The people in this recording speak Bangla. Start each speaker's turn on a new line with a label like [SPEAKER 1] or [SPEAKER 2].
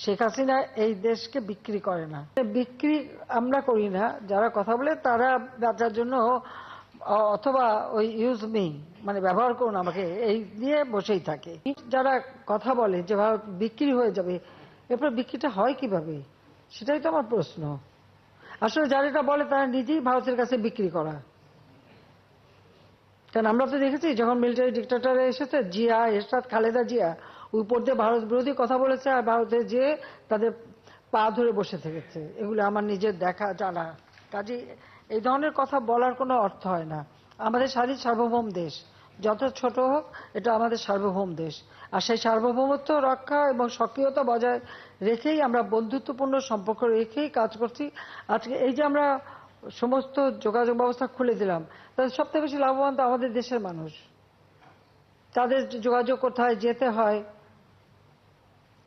[SPEAKER 1] শেখ হাসিনা এই দেশকে বিক্রি করে না, বিক্রি আমরা করি না। যারা কথা বলে তারা বাঁচার জন্য অথবা ওই ইউজ মি, মানে ব্যবহার করুন আমাকে, এই নিয়ে বসেই থাকে। যারা কথা বলে যে ভারত বিক্রি হয়ে যাবে, এরপর বিক্রিটা হয় কিভাবে, সেটাই তো আমার প্রশ্ন। আসলে যারা এটা বলে তারা নিজেই ভারতের কাছে বিক্রি করা। কারণ আমরা তো দেখেছি যখন মিলিটারি ডিক্টেটর এসেছে, জিয়া, এরশাদ, খালেদা জিয়া উপর দিয়ে ভারত বিরোধী কথা বলেছে আর ভারতে যেয়ে তাদের পা ধরে বসে থেকেছে। এগুলো আমার নিজের দেখা জানা। কাজে এই ধরনের কথা বলার কোনো অর্থ হয় না। আমাদের স্বাধীন সার্বভৌম দেশ, যত ছোট হোক, এটা আমাদের সার্বভৌম দেশ। আর সেই সার্বভৌমত্ব রক্ষা এবং সক্রিয়তা বজায় রেখেই আমরা বন্ধুত্বপূর্ণ সম্পর্ক রেখেই কাজ করছি। আজকে এই যে আমরা সমস্ত যোগাযোগ ব্যবস্থা খুলে দিলাম, তাদের সবথেকে বেশি লাভবান তো আমাদের দেশের মানুষ। তাদের যোগাযোগ কোথায় যেতে হয়,